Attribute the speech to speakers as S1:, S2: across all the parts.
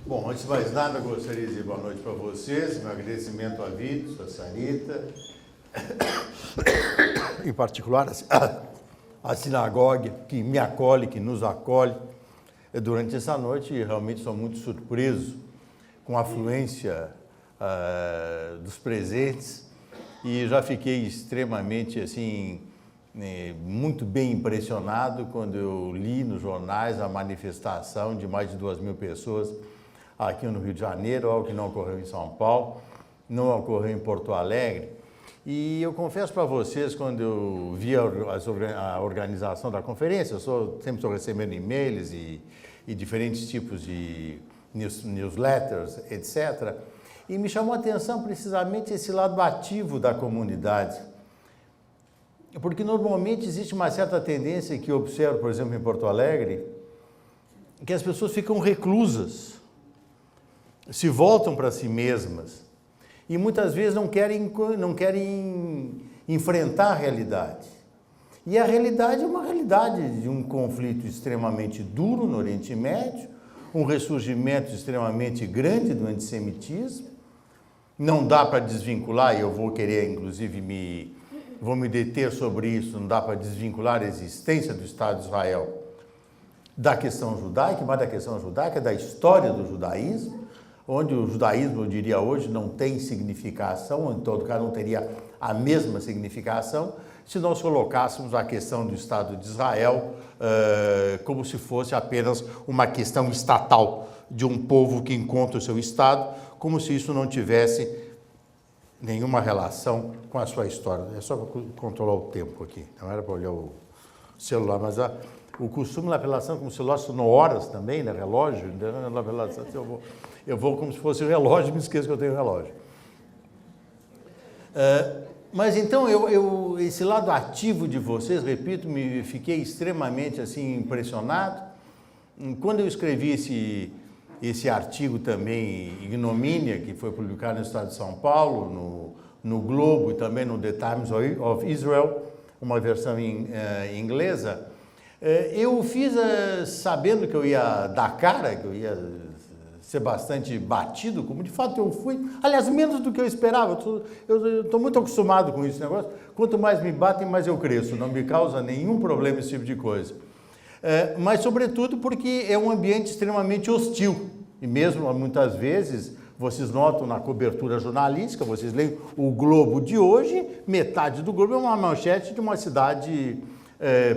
S1: Bom, antes de mais nada, gostaria de dizer boa noite para vocês, meu agradecimento a Vitor, a Sarita, em particular a sinagoga que me acolhe, que nos acolhe durante essa noite, e realmente estou muito surpreso com a afluência dos presentes e já fiquei extremamente, assim, muito bem impressionado quando eu li nos jornais a manifestação de mais de 2.000 pessoas aqui no Rio de Janeiro, algo que não ocorreu em São Paulo, não ocorreu em Porto Alegre. E eu confesso para vocês, quando eu vi a organização da conferência, sempre estou recebendo e-mails e diferentes tipos de newsletters, etc., e me chamou a atenção precisamente esse lado ativo da comunidade. Porque normalmente existe uma certa tendência que eu observo, por exemplo, em Porto Alegre, que as pessoas ficam reclusas, se voltam para si mesmas e muitas vezes não querem enfrentar a realidade. E a realidade é uma realidade de um conflito extremamente duro no Oriente Médio, um ressurgimento extremamente grande do antissemitismo. Não dá para desvincular, e eu vou querer, inclusive, vou me deter sobre isso, não dá para desvincular a existência do Estado de Israel da questão judaica, mas da questão judaica, da história do judaísmo, onde o judaísmo, eu diria hoje, não tem significação, ou em todo caso não teria a mesma significação, se nós colocássemos a questão do Estado de Israel como se fosse apenas uma questão estatal de um povo que encontra o seu Estado, como se isso não tivesse nenhuma relação com a sua história. É só para controlar o tempo aqui, não era para olhar o celular, mas o costume na relação com o celular são horas também, né? Relógio, na relação, eu vou como se fosse o relógio, me esqueço que eu tenho relógio. Mas então, esse lado ativo de vocês, repito, fiquei extremamente assim, impressionado. Quando eu escrevi esse artigo também, Ignomínia, que foi publicado no Estado de São Paulo, no Globo e também no The Times of Israel, uma versão inglesa, eu fiz sabendo que eu ia dar cara, que eu ia ser bastante batido, como de fato eu fui, aliás, menos do que eu esperava. Eu estou muito acostumado com esse negócio. Quanto mais me batem, mais eu cresço, não me causa nenhum problema esse tipo de coisa. Mas, sobretudo, porque é um ambiente extremamente hostil. E mesmo, muitas vezes, vocês notam na cobertura jornalística, vocês leem o Globo de hoje, metade do Globo é uma manchete de uma cidade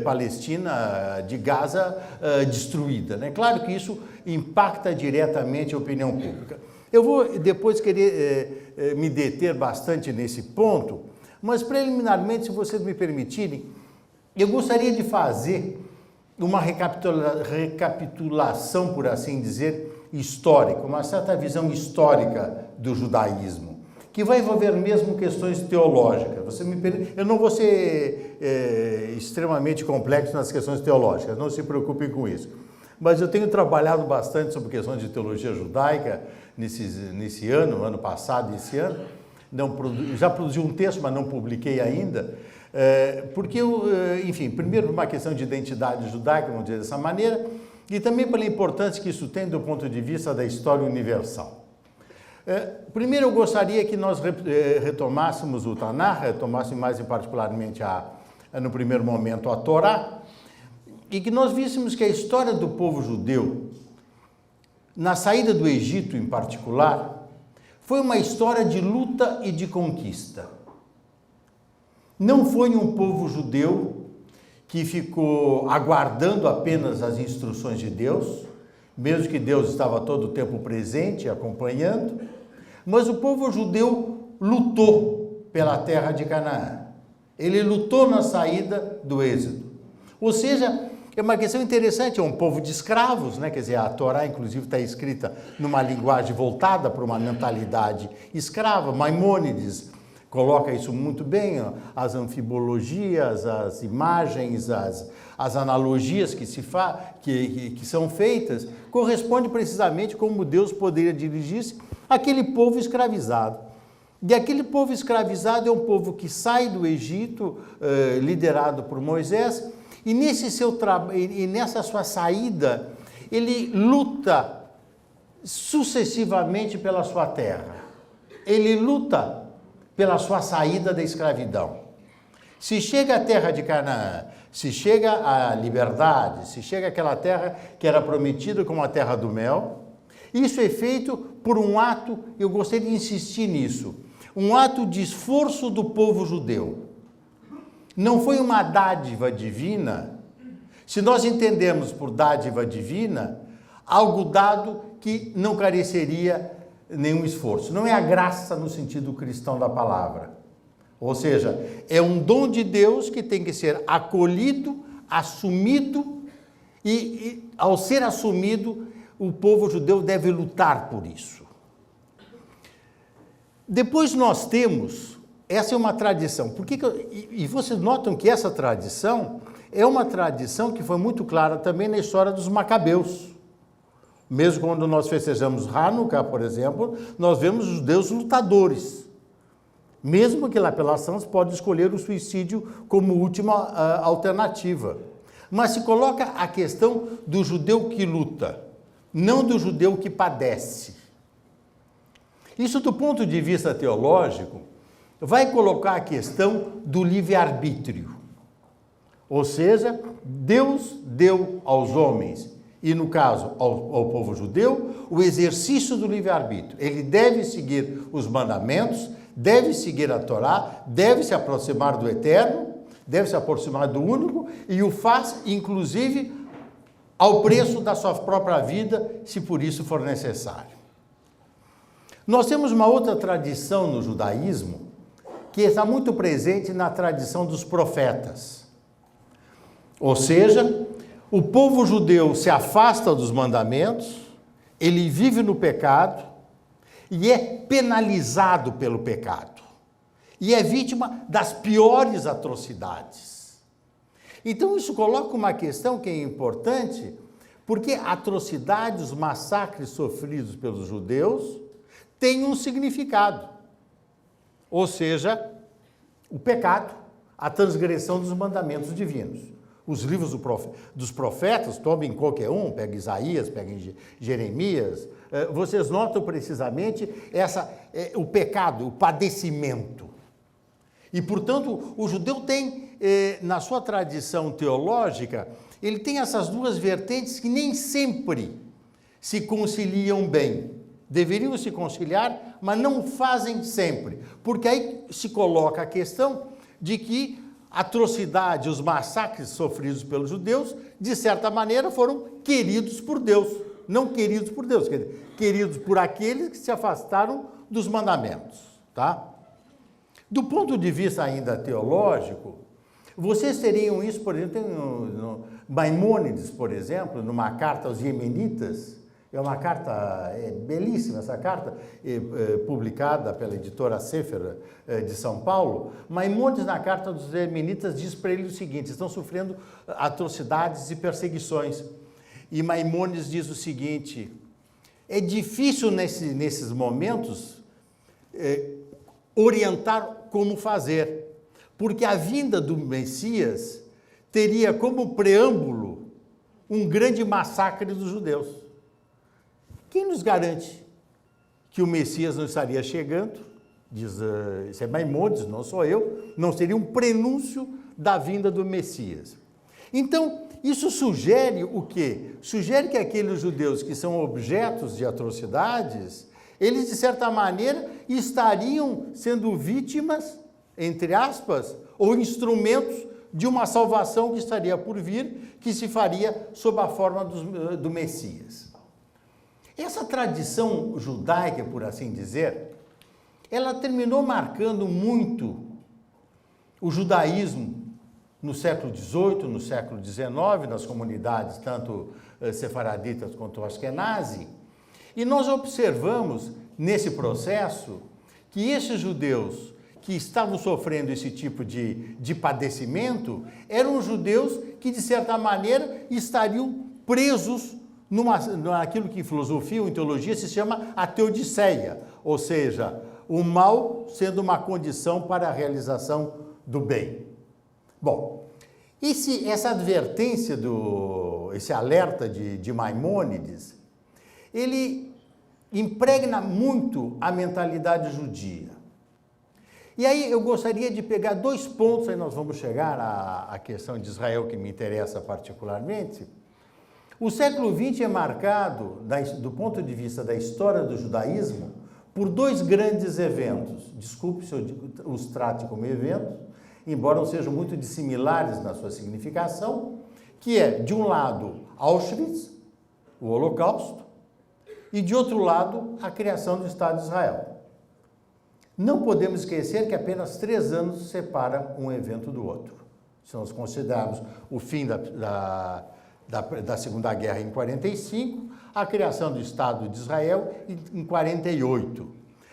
S1: palestina, de Gaza, destruída, né? Claro que isso impacta diretamente a opinião pública. Eu vou depois querer me deter bastante nesse ponto, mas, preliminarmente, se vocês me permitirem, eu gostaria de fazer uma recapitulação, por assim dizer, histórica, uma certa visão histórica do judaísmo, que vai envolver mesmo questões teológicas. Eu não vou ser extremamente complexo nas questões teológicas, não se preocupem com isso. Mas eu tenho trabalhado bastante sobre questões de teologia judaica nesse ano passado e esse ano. Já produzi um texto, mas não publiquei ainda, porque enfim, primeiro por uma questão de identidade judaica, vamos dizer dessa maneira, e também pela importância que isso tem do ponto de vista da história universal. Primeiro eu gostaria que nós retomássemos o Tanakh, retomássemos mais particularmente, no primeiro momento, a Torá, e que nós víssemos que a história do povo judeu, na saída do Egito em particular, foi uma história de luta e de conquista. Não foi um povo judeu que ficou aguardando apenas as instruções de Deus, mesmo que Deus estava todo o tempo presente, acompanhando, mas o povo judeu lutou pela terra de Canaã. Ele lutou na saída do Êxodo. Ou seja, é uma questão interessante, é um povo de escravos, né? Quer dizer, a Torá, inclusive, está escrita numa linguagem voltada para uma mentalidade escrava. Maimônides coloca isso muito bem, ó, as anfibologias, as imagens, as analogias que são feitas, corresponde precisamente como Deus poderia dirigir-se àquele povo escravizado. E aquele povo escravizado é um povo que sai do Egito, liderado por Moisés, e nessa sua saída, ele luta sucessivamente pela sua terra. Ele luta pela sua saída da escravidão. Se chega à terra de Canaã, se chega à liberdade, se chega àquela terra que era prometida como a terra do mel, isso é feito por um ato, eu gostaria de insistir nisso, um ato de esforço do povo judeu. Não foi uma dádiva divina. Se nós entendemos por dádiva divina, algo dado que não careceria nenhum esforço. Não é a graça no sentido cristão da palavra. Ou seja, é um dom de Deus que tem que ser acolhido, assumido, e ao ser assumido, o povo judeu deve lutar por isso. Depois nós temos, essa é uma tradição, e vocês notam que essa tradição é uma tradição que foi muito clara também na história dos Macabeus. Mesmo quando nós festejamos Hanukkah, por exemplo, nós vemos os judeus lutadores. Mesmo que lá pelas Santas pode escolher o suicídio como última alternativa. Mas se coloca a questão do judeu que luta, não do judeu que padece. Isso, do ponto de vista teológico, vai colocar a questão do livre-arbítrio. Ou seja, Deus deu aos homens, e no caso ao povo judeu, o exercício do livre-arbítrio. Ele deve seguir os mandamentos, deve seguir a Torá, deve se aproximar do Eterno, deve se aproximar do Único, e o faz, inclusive, ao preço da sua própria vida, se por isso for necessário. Nós temos uma outra tradição no judaísmo, que está muito presente na tradição dos profetas. Ou seja, o povo judeu se afasta dos mandamentos, ele vive no pecado e é penalizado pelo pecado. E é vítima das piores atrocidades. Então isso coloca uma questão que é importante, porque atrocidades, massacres sofridos pelos judeus têm um significado. Ou seja, o pecado, a transgressão dos mandamentos divinos. Os livros dos profetas, tomem qualquer um, pega Isaías, pega Jeremias, vocês notam precisamente o pecado, o padecimento. E, portanto, o judeu tem, na sua tradição teológica, ele tem essas duas vertentes que nem sempre se conciliam bem. Deveriam se conciliar, mas não fazem sempre. Porque aí se coloca a questão de que a atrocidade, os massacres sofridos pelos judeus, de certa maneira, foram queridos por Deus. Não queridos por Deus, queridos por aqueles que se afastaram dos mandamentos. Tá? Do ponto de vista ainda teológico, vocês teriam isso, por exemplo, no Maimônides, por exemplo, numa carta aos Iemenitas. É uma carta belíssima, essa carta, publicada pela editora Sefer de São Paulo. Maimônides, na carta dos Iemenitas, diz para ele o seguinte: estão sofrendo atrocidades e perseguições. E Maimônides diz o seguinte: é difícil nesses momentos orientar como fazer, porque a vinda do Messias teria como preâmbulo um grande massacre dos judeus. Quem nos garante que o Messias não estaria chegando? Diz, isso é Maimônides, não sou eu, não seria um prenúncio da vinda do Messias. Então, isso sugere o quê? Sugere que aqueles judeus que são objetos de atrocidades, eles, de certa maneira, estariam sendo vítimas, entre aspas, ou instrumentos de uma salvação que estaria por vir, que se faria sob a forma do Messias. Essa tradição judaica, por assim dizer, ela terminou marcando muito o judaísmo no século XVIII, no século XIX, nas comunidades tanto sefaraditas quanto askenazi, e nós observamos nesse processo que esses judeus que estavam sofrendo esse tipo de padecimento eram judeus que, de certa maneira, estariam presos naquilo que em filosofia ou em teologia se chama a teodiceia, ou seja, o mal sendo uma condição para a realização do bem. Bom, essa advertência, esse alerta de Maimônides, ele impregna muito a mentalidade judia. E aí eu gostaria de pegar 2 pontos, aí nós vamos chegar à questão de Israel, que me interessa particularmente. O século XX é marcado, do ponto de vista da história do judaísmo, por 2 grandes eventos. Desculpe se eu os trate como eventos, embora não sejam muito dissimilares na sua significação, que é, de um lado, Auschwitz, o Holocausto, e de outro lado, a criação do Estado de Israel. Não podemos esquecer que apenas 3 anos separam um evento do outro. Se nós considerarmos o fim da Segunda Guerra em 45, a criação do Estado de Israel em 48.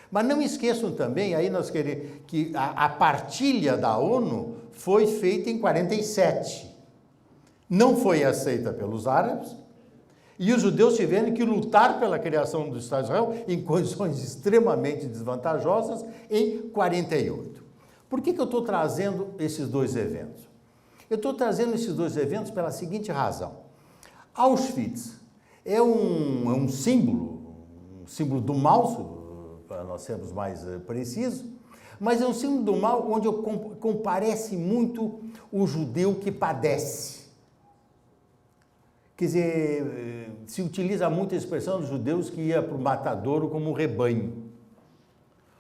S1: Mas não esqueçam também, aí nós queremos, que a partilha da ONU foi feita em 47. Não foi aceita pelos árabes, e os judeus tiveram que lutar pela criação do Estado de Israel em condições extremamente desvantajosas em 48. Por que eu estou trazendo esses 2 eventos? Eu estou trazendo esses 2 eventos pela seguinte razão. Auschwitz é um símbolo do mal, para nós sermos mais precisos, mas é um símbolo do mal onde comparece muito o judeu que padece. Quer dizer, se utiliza muito a expressão dos judeus que ia para o matadouro como um rebanho.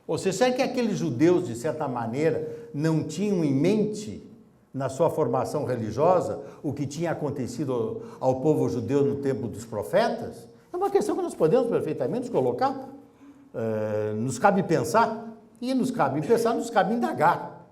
S1: Ou seja, será que aqueles judeus, de certa maneira, não tinham em mente, na sua formação religiosa, o que tinha acontecido ao povo judeu no tempo dos profetas? É uma questão que nós podemos perfeitamente colocar. Nos cabe pensar, e nos cabe pensar, nos cabe indagar.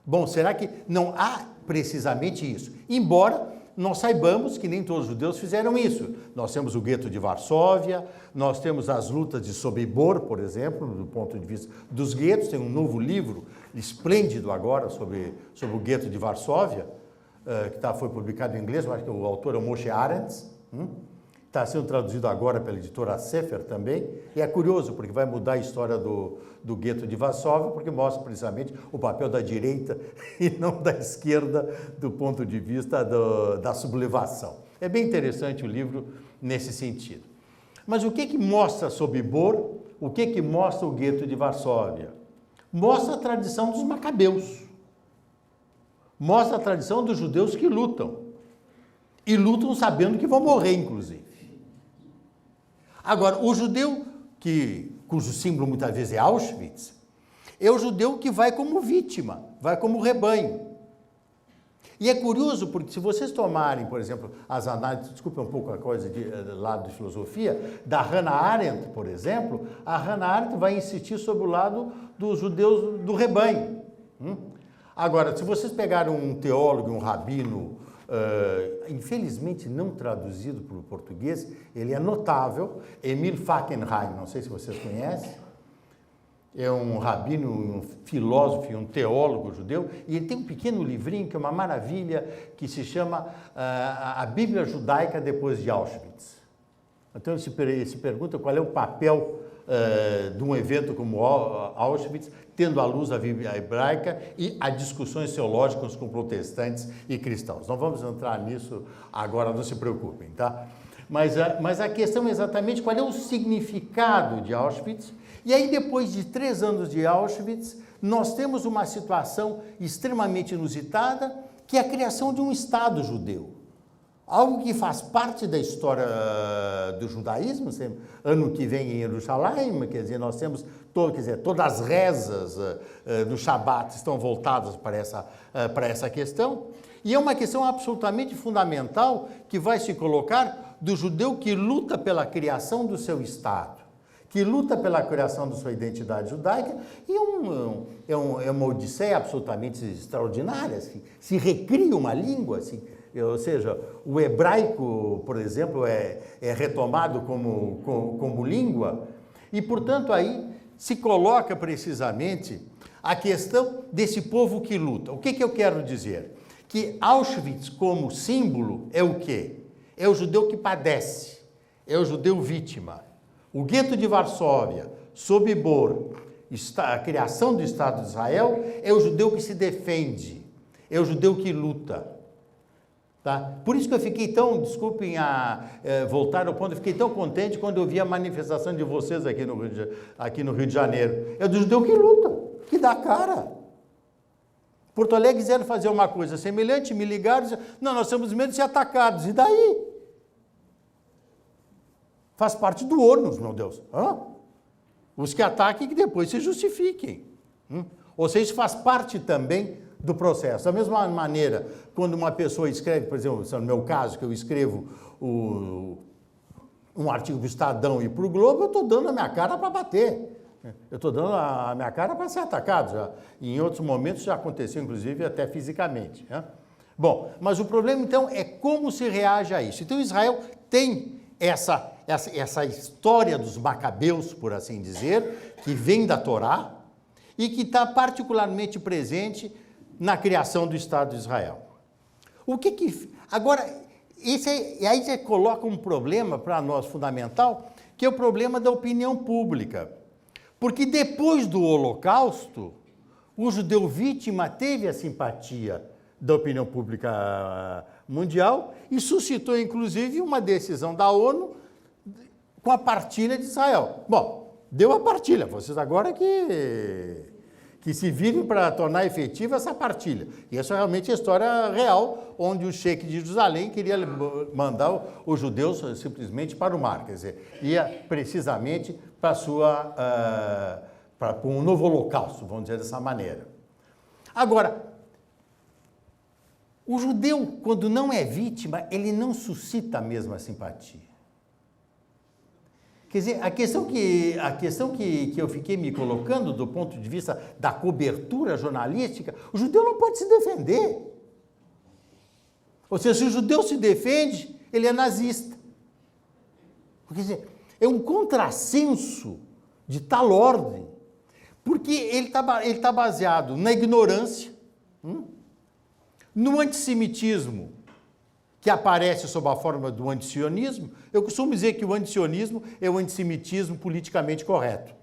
S1: Bom, será que não há precisamente isso? Embora nós saibamos que nem todos os judeus fizeram isso. Nós temos o gueto de Varsóvia, nós temos as lutas de Sobibor, por exemplo, do ponto de vista dos guetos. Tem um novo livro esplêndido agora sobre o gueto de Varsóvia, que foi publicado em inglês, mas que o autor é o Moshe Arens. Está sendo traduzido agora pela editora Sefer também, e é curioso, porque vai mudar a história do gueto de Varsóvia, porque mostra precisamente o papel da direita e não da esquerda do ponto de vista da sublevação. É bem interessante o livro nesse sentido. Mas o que mostra Sobibor? O que mostra o gueto de Varsóvia? Mostra a tradição dos macabeus. Mostra a tradição dos judeus que lutam. E lutam sabendo que vão morrer, inclusive. Agora, o judeu, cujo símbolo muitas vezes é Auschwitz, é o judeu que vai como vítima, vai como rebanho. E é curioso, porque se vocês tomarem, por exemplo, as análises, desculpa um pouco a coisa de lado de filosofia, da Hannah Arendt, por exemplo, a Hannah Arendt vai insistir sobre o lado dos judeus do rebanho. Agora, se vocês pegarem um teólogo, um rabino, infelizmente não traduzido para o português, ele é notável, Emil Fackenheim, não sei se vocês conhecem, é um rabino, um filósofo, um teólogo judeu, e ele tem um pequeno livrinho que é uma maravilha, que se chama A Bíblia Judaica Depois de Auschwitz. Então ele se pergunta qual é o papel de um evento como Auschwitz, tendo à luz a Bíblia hebraica e as discussões teológicas com protestantes e cristãos. Não vamos entrar nisso agora, não se preocupem, tá? Mas a questão é exatamente qual é o significado de Auschwitz. E aí, depois de 3 anos de Auschwitz, nós temos uma situação extremamente inusitada, que é a criação de um Estado judeu. Algo que faz parte da história do judaísmo. Ano que vem em Jerusalém, quer dizer, nós temos todas as rezas do Shabat estão voltadas para essa questão. E é uma questão absolutamente fundamental que vai se colocar do judeu que luta pela criação do seu Estado, que luta pela criação da sua identidade judaica, e é uma odisseia absolutamente extraordinária. Se recria uma língua, ou seja, o hebraico, por exemplo, é retomado como língua, e, portanto, aí se coloca precisamente a questão desse povo que luta. O que eu quero dizer? Que Auschwitz, como símbolo, é o quê? É o judeu que padece, é o judeu vítima. O gueto de Varsóvia, Sobibor, a criação do Estado de Israel, é o judeu que se defende, é o judeu que luta. Tá? Por isso que eu fiquei tão, desculpem voltar ao ponto, eu fiquei tão contente quando eu vi a manifestação de vocês aqui no Rio de Janeiro. É do judeu que luta, que dá cara. Porto Alegre quiseram fazer uma coisa semelhante, me ligaram e disseram, não, nós temos medo de ser atacados. E daí? Faz parte do ônus, meu Deus. Os que ataquem que depois se justifiquem. Ou seja, isso faz parte também do processo. Da mesma maneira, quando uma pessoa escreve, por exemplo, no meu caso, que eu escrevo um artigo para o Estadão e para o Globo, eu estou dando a minha cara para bater. Eu estou dando a minha cara para ser atacado. Já. E em outros momentos já aconteceu, inclusive, até fisicamente. Né? Bom, mas o problema, então, é como se reage a isso. Então, Israel tem essa história dos macabeus, por assim dizer, que vem da Torá e que está particularmente presente na criação do Estado de Israel. Agora, aí você coloca um problema para nós fundamental, que é o problema da opinião pública. Porque depois do Holocausto, o judeu vítima teve a simpatia da opinião pública mundial e suscitou, inclusive, uma decisão da ONU com a partilha de Israel. Bom, deu a partilha, vocês agora que se virem para tornar efetiva essa partilha. E essa é realmente a história real, onde o Sheik de Jerusalém queria mandar os judeus simplesmente para o mar, quer dizer, ia precisamente para um novo holocausto, vamos dizer dessa maneira. Agora, o judeu, quando não é vítima, ele não suscita a mesma simpatia. Quer dizer, a questão que eu fiquei me colocando do ponto de vista da cobertura jornalística, o judeu não pode se defender. Ou seja, se o judeu se defende, ele é nazista. Quer dizer, é um contrassenso de tal ordem, porque ele tá baseado na ignorância, no antissemitismo, que aparece sob a forma do antisionismo. Eu costumo dizer que o antisionismo é o antissemitismo politicamente correto.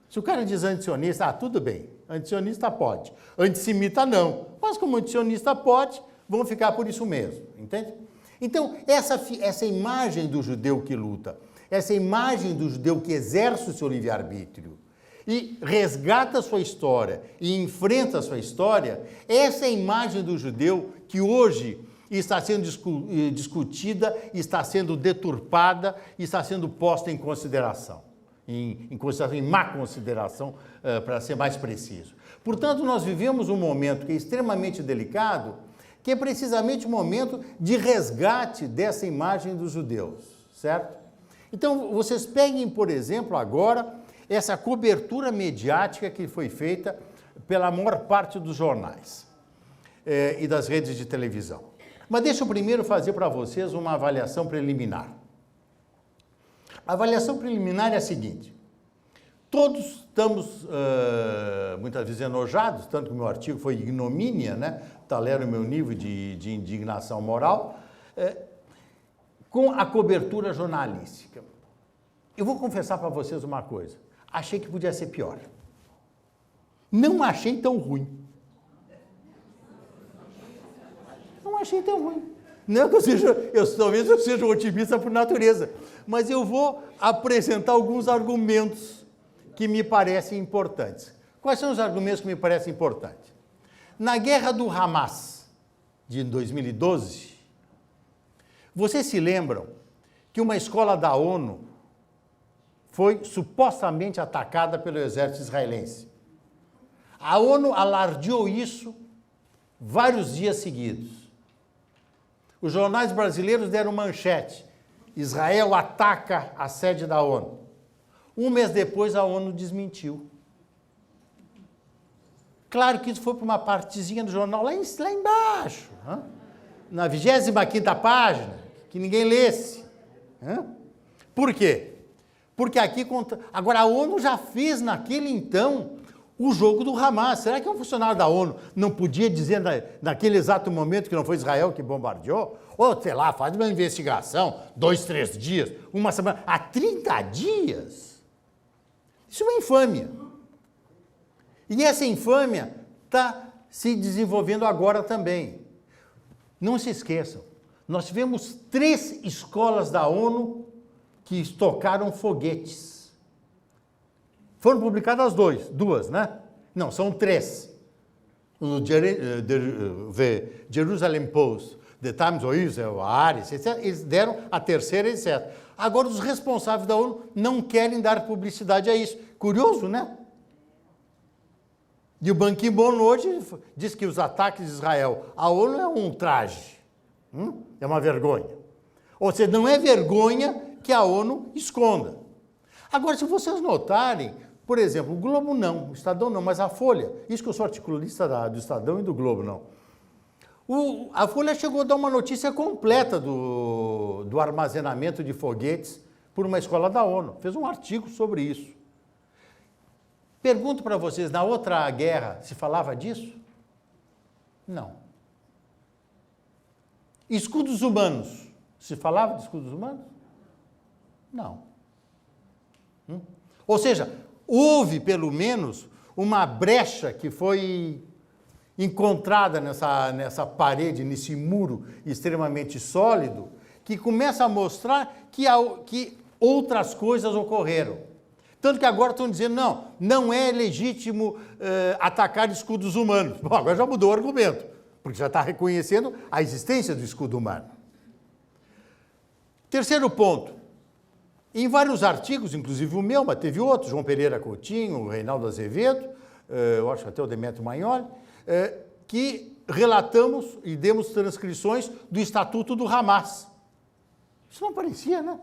S1: Se o cara diz antisionista, tudo bem, antisionista pode, antissemita não, mas como antisionista pode, vão ficar por isso mesmo, entende? Então, essa imagem do judeu que luta, essa imagem do judeu que exerce o seu livre-arbítrio e resgata a sua história e enfrenta a sua história, essa é a imagem do judeu que hoje está sendo discutida, está sendo deturpada, está sendo posta em consideração, em má consideração, para ser mais preciso. Portanto, nós vivemos um momento que é extremamente delicado, que é precisamente o momento de resgate dessa imagem dos judeus, certo? Então, vocês peguem, por exemplo, agora, essa cobertura mediática que foi feita pela maior parte dos jornais e das redes de televisão. Mas deixa eu primeiro fazer para vocês uma avaliação preliminar. A avaliação preliminar é a seguinte: todos estamos muitas vezes enojados, tanto que o meu artigo foi ignomínia, né? Talera o meu nível de indignação moral, com a cobertura jornalística. Eu vou confessar para vocês uma coisa: achei que podia ser pior. Não achei tão ruim. Não achei tão ruim. Não que talvez eu seja um otimista por natureza, mas eu vou apresentar alguns argumentos que me parecem importantes. Quais são os argumentos que me parecem importantes? Na guerra do Hamas, de 2012, vocês se lembram que uma escola da ONU foi supostamente atacada pelo exército israelense. A ONU alardeou isso vários dias seguidos. Os jornais brasileiros deram manchete: Israel ataca a sede da ONU. Um mês depois, a ONU desmentiu. Claro que isso foi para uma partezinha do jornal lá embaixo, na 25ª página, que ninguém lesse. Por quê? Porque aqui... Agora, a ONU já fez naquele então o jogo do Hamas. Será que um funcionário da ONU não podia dizer naquele exato momento que não foi Israel que bombardeou? Ou, sei lá, faz uma investigação, 2, 3 dias, uma semana, há 30 dias. Isso é uma infâmia. E essa infâmia está se desenvolvendo agora também. Não se esqueçam, nós tivemos 3 escolas da ONU que estocaram foguetes. Foram publicadas duas, né? Não, são 3. O The Jerusalem Post, The Times of Israel, a Aris, etc. Eles deram a terceira, etc. Agora, os responsáveis da ONU não querem dar publicidade a isso. Curioso, né? E o Ban Ki-moon hoje diz que os ataques de Israel à ONU é um ultraje. É uma vergonha. Ou seja, não é vergonha que a ONU esconda. Agora, se vocês notarem, por exemplo, o Globo não, o Estadão não, mas a Folha, isso que eu sou articulista do Estadão e do Globo não. A Folha chegou a dar uma notícia completa do armazenamento de foguetes por uma escola da ONU. Fez um artigo sobre isso. Pergunto para vocês, na outra guerra se falava disso? Não. Escudos humanos. Se falava de escudos humanos? Não. Ou seja, houve pelo menos uma brecha que foi encontrada nessa parede, nesse muro extremamente sólido, que começa a mostrar que outras coisas ocorreram. Tanto que agora estão dizendo, não é legítimo atacar escudos humanos. Bom, agora já mudou o argumento, porque já está reconhecendo a existência do escudo humano. Terceiro ponto. Em vários artigos, inclusive o meu, mas teve outros, João Pereira Coutinho, o Reinaldo Azevedo, eu acho até o Demetrio Magnoli, que relatamos e demos transcrições do Estatuto do Hamas. Isso não parecia, né?